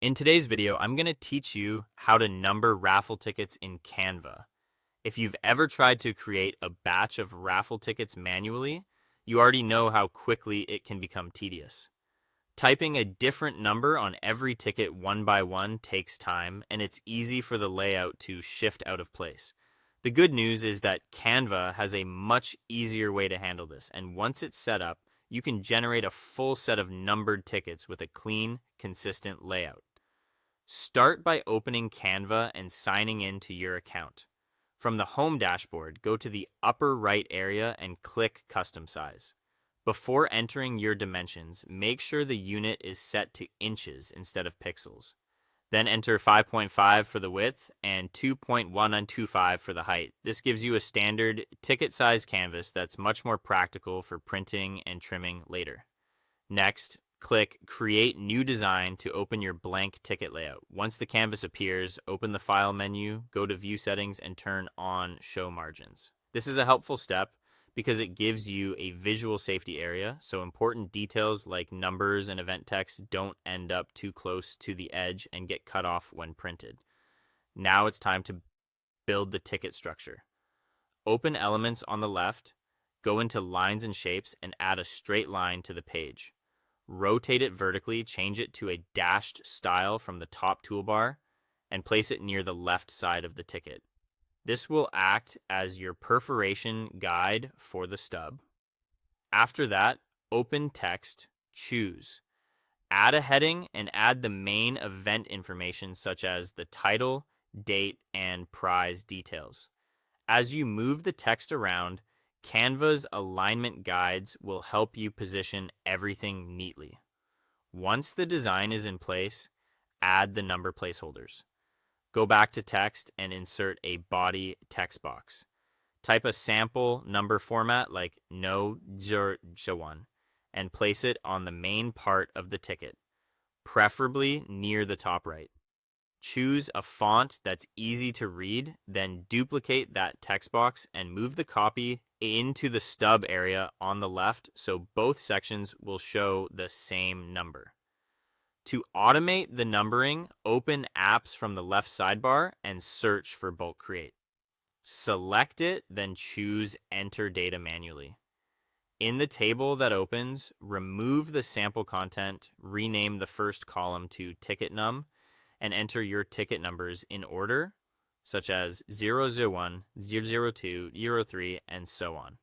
In today's video, I'm going to teach you how to number raffle tickets in Canva. If you've ever tried to create a batch of raffle tickets manually, you already know how quickly it can become tedious. Typing a different number on every ticket one by one takes time, and it's easy for the layout to shift out of place. The good news is that Canva has a much easier way to handle this, and once it's set up, you can generate a full set of numbered tickets with a clean, consistent layout. Start by opening Canva and signing in to your account. From the home dashboard, go to the upper right area and click Custom Size. Before entering your dimensions, make sure the unit is set to inches instead of pixels. Then enter 5.5 for the width and 2.125 for the height. This gives you a standard ticket size canvas that's much more practical for printing and trimming later. Next, click Create New Design to open your blank ticket layout. Once the canvas appears, open the File menu, go to View Settings, and turn on Show Margins. This is a helpful step because it gives you a visual safety area, so important details like numbers and event text don't end up too close to the edge and get cut off when printed. Now it's time to build the ticket structure. Open Elements on the left, go into Lines and Shapes, and add a straight line to the page. Rotate it vertically, change it to a dashed style from the top toolbar, and place it near the left side of the ticket. This will act as your perforation guide for the stub. After that, open text, choose. Add a heading and add the main event information such as the title, date, and prize details. As you move the text around, Canva's alignment guides will help you position everything neatly. Once the design is in place, add the number placeholders. Go back to text and insert a body text box. Type a sample number format like no 01 and place it on the main part of the ticket, preferably near the top right. Choose a font that's easy to read, then duplicate that text box and move the copy into the stub area on the left so both sections will show the same number. To automate the numbering, open Apps from the left sidebar and search for Bulk Create. Select it, then choose Enter Data manually. In the table that opens, remove the sample content, rename the first column to Ticket Num, and enter your ticket numbers in order, such as 001, 002, 03, and so on.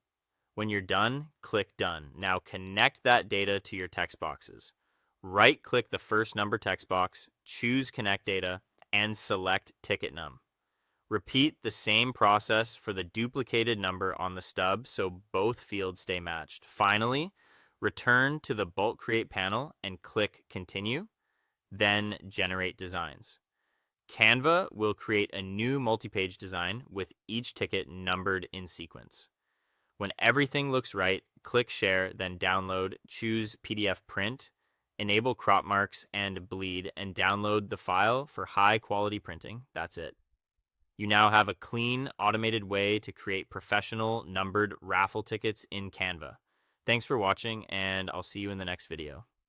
When you're done, click Done. Now connect that data to your text boxes. Right-click the first number text box, choose Connect Data, and select Ticket Num. Repeat the same process for the duplicated number on the stub so both fields stay matched. Finally, return to the Bulk Create panel and click Continue, then Generate Designs. Canva will create a new multi-page design with each ticket numbered in sequence. When everything looks right, click Share, then Download, choose PDF Print, enable crop marks and bleed, and download the file for high-quality printing. That's it. You now have a clean, automated way to create professional numbered raffle tickets in Canva. Thanks for watching, and I'll see you in the next video.